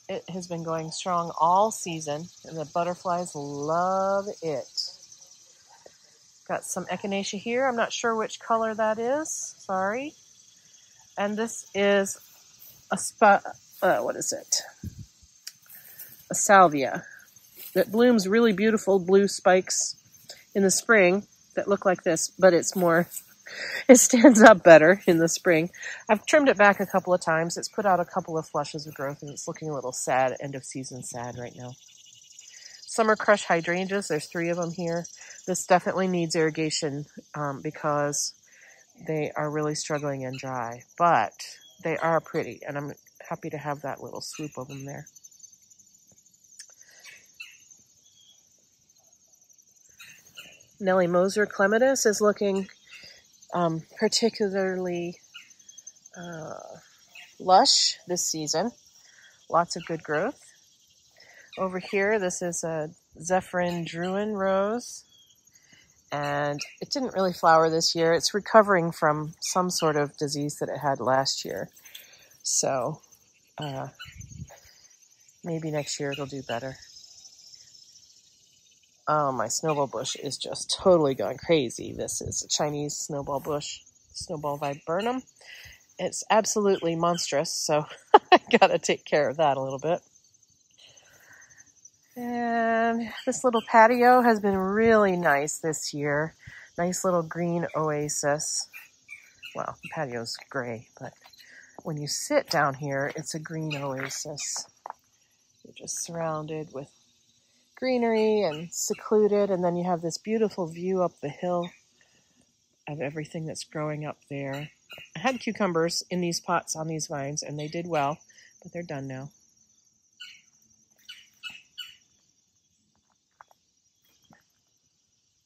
S1: It has been going strong all season, and the butterflies love it. Got some echinacea here. I'm not sure which color that is. Sorry. And this is what is it? A salvia that blooms really beautiful blue spikes in the spring that look like this, but it's more, it stands up better in the spring. I've trimmed it back a couple of times. It's put out a couple of flushes of growth and it's looking a little sad, end of season sad right now. Summer crush hydrangeas, there's 3 of them here. This definitely needs irrigation because they are really struggling and dry, but they are pretty and I'm happy to have that little swoop of them there. Nellie Moser clematis is looking particularly lush this season. Lots of good growth. Over here, this is a Zephyrin Druin rose. And it didn't really flower this year. It's recovering from some sort of disease that it had last year. So maybe next year it'll do better. Oh, my snowball bush is just totally gone crazy. This is a Chinese snowball bush, snowball viburnum. It's absolutely monstrous, so I gotta take care of that a little bit. And this little patio has been really nice this year. Nice little green oasis. Well, the patio's gray, but when you sit down here, it's a green oasis. You're just surrounded with greenery and secluded, and then you have this beautiful view up the hill of everything that's growing up there. I had cucumbers in these pots on these vines, and they did well, but they're done now.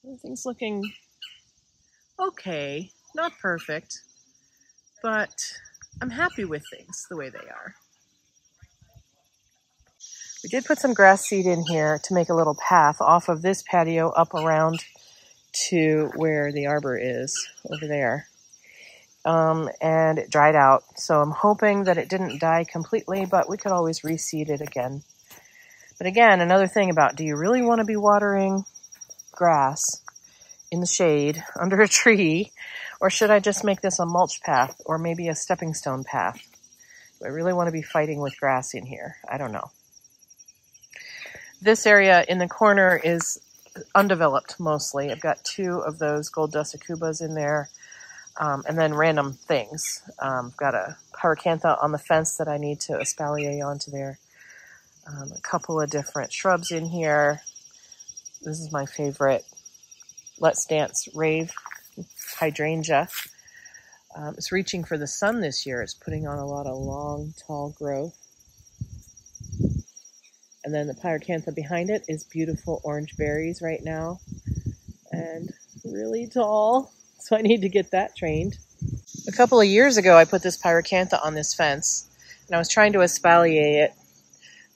S1: Everything's looking okay, not perfect, but I'm happy with things the way they are. We did put some grass seed in here to make a little path off of this patio up around to where the arbor is over there. And it dried out, so I'm hoping that it didn't die completely, but we could always reseed it again. But again, another thing about, do you really want to be watering grass in the shade under a tree, or should I just make this a mulch path or maybe a stepping stone path? Do I really want to be fighting with grass in here? I don't know. This area in the corner is undeveloped mostly. I've got 2 of those gold dust acubas in there, and then random things. I've got a pyracantha on the fence that I need to espalier onto there. A couple of different shrubs in here. This is my favorite Let's Dance Rave hydrangea. It's reaching for the sun this year. It's putting on a lot of long, tall growth. And then the pyracantha behind it is beautiful orange berries right now. And really tall. So I need to get that trained. A couple of years ago, I put this pyracantha on this fence. And I was trying to espalier it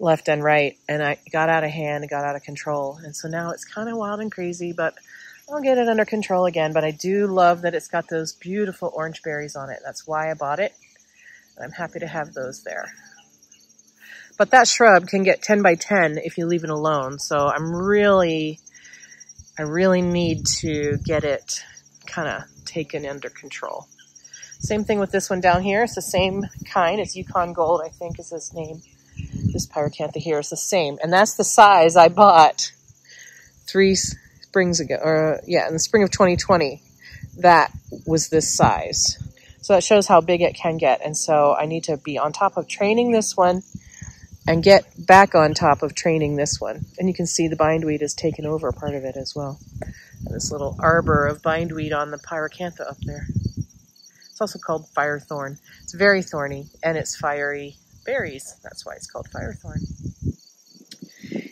S1: left and right. And I got out of hand and got out of control. And so now it's kind of wild and crazy, but I'll get it under control again. But I do love that it's got those beautiful orange berries on it. That's why I bought it. And I'm happy to have those there. But that shrub can get 10 by 10 if you leave it alone. So I really need to get it kind of taken under control. Same thing with this one down here. It's the same kind. It's Yukon Gold, I think is its name. This pyracantha here is the same. And that's the size I bought 3 springs ago. Or yeah, in the spring of 2020. That was this size. So that shows how big it can get. And so I need to be on top of training this one and get back on top of training this one. And you can see the bindweed has taken over part of it as well. And this little arbor of bindweed on the pyracantha up there. It's also called firethorn. It's very thorny, and it's fiery berries. That's why it's called firethorn.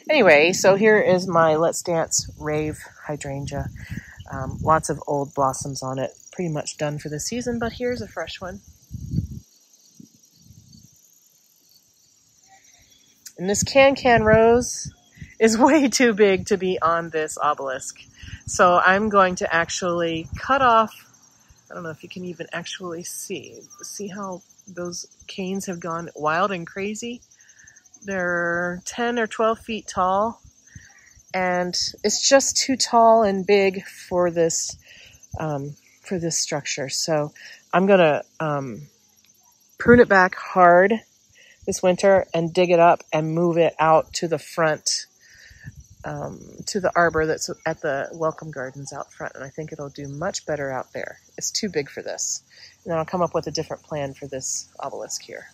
S1: Anyway, so here is my Let's Dance Rave hydrangea. Lots of old blossoms on it. Pretty much done for the season, but here's a fresh one. And this can rose is way too big to be on this obelisk. So I'm going to actually cut off, I don't know if you can even actually see how those canes have gone wild and crazy. They're 10 or 12 feet tall, and it's just too tall and big for this structure. So I'm gonna prune it back hard this winter and dig it up and move it out to the front, to the arbor that's at the welcome gardens out front. And I think it'll do much better out there. It's too big for this. And then I'll come up with a different plan for this obelisk here.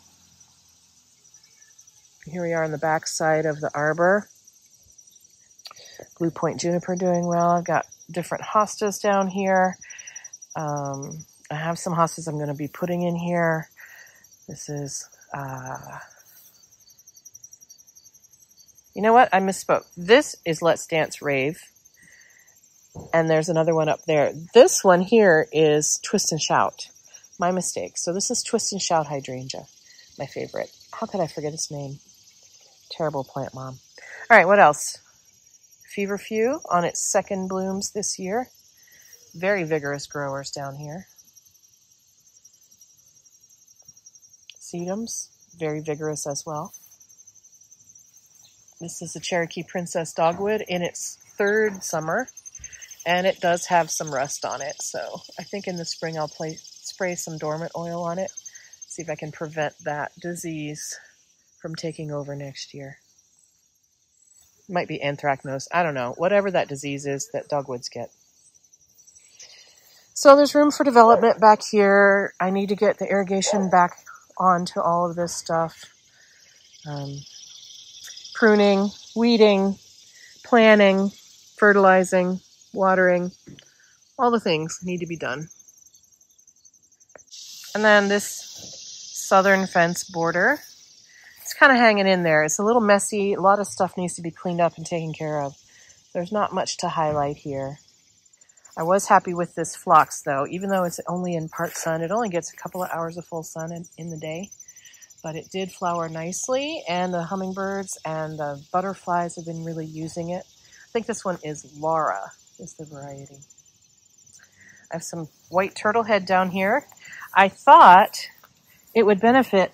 S1: Here we are on the back side of the arbor. Blue Point juniper doing well. I've got different hostas down here. I have some hostas I'm going to be putting in here. This is, you know what? I misspoke. This is Let's Dance Rave. And there's another one up there. This one here is Twist and Shout. My mistake. So this is Twist and Shout hydrangea, my favorite. How could I forget its name? Terrible plant mom. All right, what else? Feverfew on its second blooms this year. Very vigorous growers down here. Sedums, very vigorous as well. This is the Cherokee Princess Dogwood in its 3rd summer, and it does have some rust on it. So I think in the spring I'll spray some dormant oil on it, see if I can prevent that disease from taking over next year. Might be anthracnose, I don't know. Whatever that disease is that dogwoods get. So there's room for development back here. I need to get the irrigation back onto all of this stuff. Pruning, weeding, planting, fertilizing, watering, all the things need to be done. And then this southern fence border, it's kind of hanging in there. It's a little messy. A lot of stuff needs to be cleaned up and taken care of. There's not much to highlight here. I was happy with this phlox though, even though it's only in part sun. It only gets a couple of hours of full sun in the day, but it did flower nicely, and the hummingbirds and the butterflies have been really using it. I think this one is Laura, is the variety. I have some white turtlehead down here. I thought it would benefit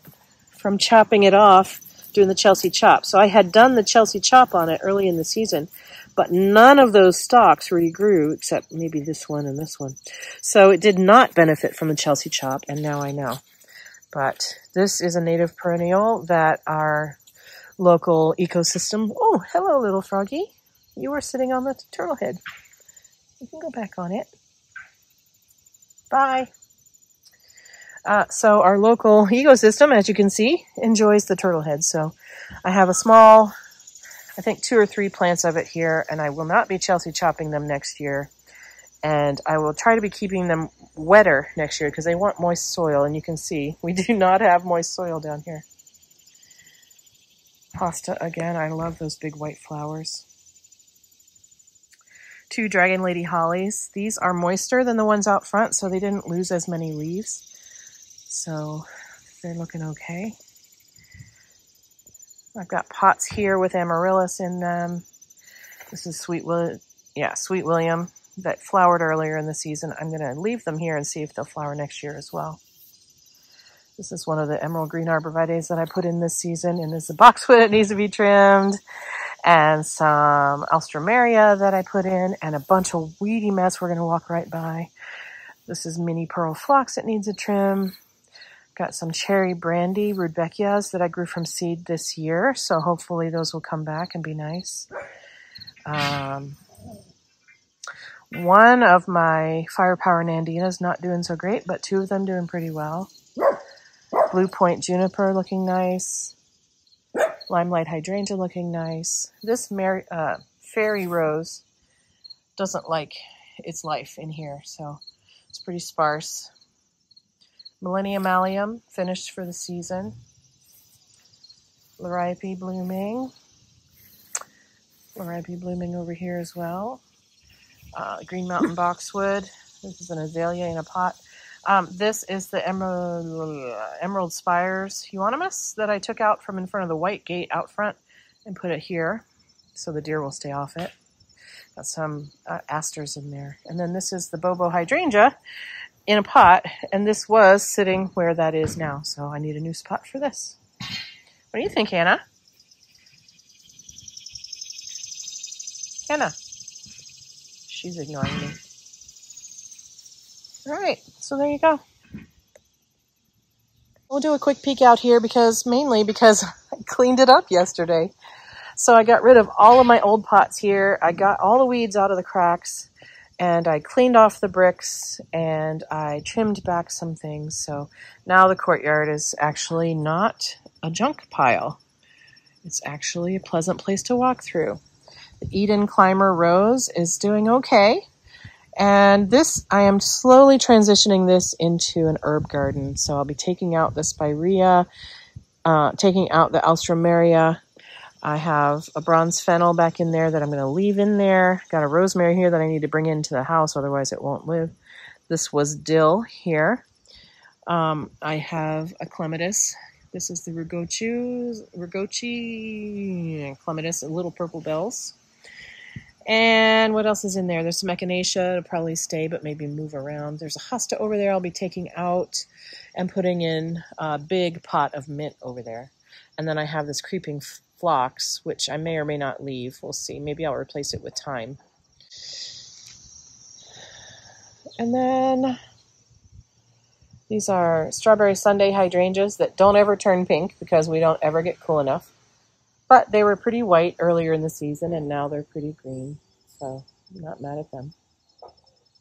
S1: from chopping it off, doing the Chelsea chop. So I had done the Chelsea chop on it early in the season, but none of those stalks really grew except maybe this one and this one. So it did not benefit from the Chelsea chop, and now I know. But this is a native perennial that our local ecosystem... Oh, hello, little froggy. You were sitting on the turtle head. You can go back on it. Bye. So our local ecosystem, as you can see, enjoys the turtle head. So I have a small, I think 2 or 3 plants of it here, and I will not be Chelsea chopping them next year. And I will try to be keeping them wetter next year because they want moist soil. And you can see we do not have moist soil down here. Hosta again. I love those big white flowers. 2 Dragon Lady hollies. These are moister than the ones out front, so they didn't lose as many leaves. So they're looking okay. I've got pots here with amaryllis in them. This is Sweet William that flowered earlier in the season. I'm going to leave them here and see if they'll flower next year as well. This is one of the emerald green arborvitaes that I put in this season, and there's a boxwood that needs to be trimmed. and some alstroemeria that I put in, and a bunch of weedy mess we're going to walk right by. This is mini pearl phlox that needs a trim. Got some cherry brandy rudbeckias that I grew from seed this year, so hopefully those will come back and be nice. One of my firepower nandinas not doing so great, but two of them doing pretty well. Blue Point juniper looking nice. Limelight hydrangea looking nice. This fairy rose doesn't like its life in here, so it's pretty sparse. Millennium allium finished for the season. Liriope blooming. Liriope blooming over here as well. Green Mountain boxwood. This is an azalea in a pot. This is the Emerald Spires euonymus that I took out from in front of the white gate out front and put it here so the deer will stay off it. Got some asters in there. And then this is the Bobo hydrangea in a pot, and this was sitting where that is now, so I need a new spot for this. What do you think, Hannah? Hannah? She's ignoring me. All right, so there you go. We'll do a quick peek out here mainly because I cleaned it up yesterday. So I got rid of all of my old pots here. I got all the weeds out of the cracks, and I cleaned off the bricks, and I trimmed back some things. So now the courtyard is actually not a junk pile. It's actually a pleasant place to walk through. The Eden Climber Rose is doing okay. And this, I am slowly transitioning this into an herb garden. So I'll be taking out the spirea, taking out the alstroemeria. I have a bronze fennel back in there that I'm going to leave in there. Got a rosemary here that I need to bring into the house, otherwise it won't live. This was dill here. I have a clematis. This is the Rugochi clematis, little purple bells. And what else is in there? There's some echinacea. It'll probably stay, but maybe move around. There's a hosta over there I'll be taking out and putting in a big pot of mint over there. And then I have this creeping phlox, which I may or may not leave. We'll see. Maybe I'll replace it with thyme. And then these are strawberry Sunday hydrangeas that don't ever turn pink because we don't ever get cool enough. But they were pretty white earlier in the season, and now they're pretty green. So I'm not mad at them.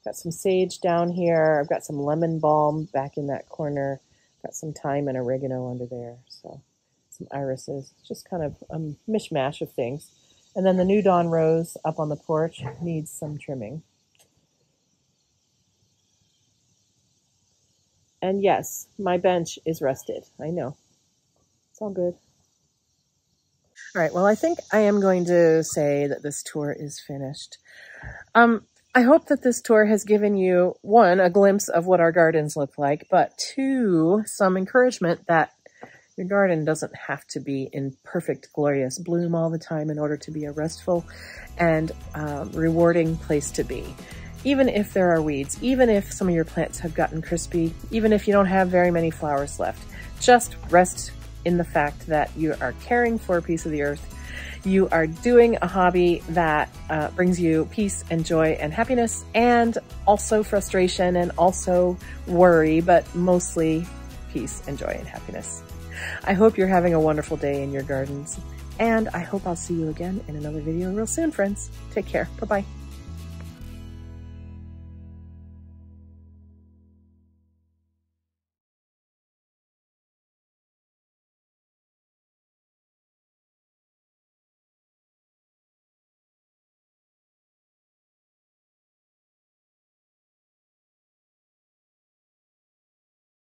S1: Got some sage down here. I've got some lemon balm back in that corner. Got some thyme and oregano under there. So some irises. Just kind of a mishmash of things. And then the New Dawn rose up on the porch needs some trimming. And yes, my bench is rusted. I know. It's all good. All right, well, I think I am going to say that this tour is finished. I hope that this tour has given you, one, a glimpse of what our gardens look like, but two, some encouragement that your garden doesn't have to be in perfect, glorious bloom all the time in order to be a restful and rewarding place to be. Even if there are weeds, even if some of your plants have gotten crispy, even if you don't have very many flowers left, just rest in the fact that you are caring for a piece of the earth. You are doing a hobby that brings you peace and joy and happiness, and also frustration and also worry, but mostly peace and joy and happiness. I hope you're having a wonderful day in your gardens, and I hope I'll see you again in another video real soon, friends. Take care. Bye-bye.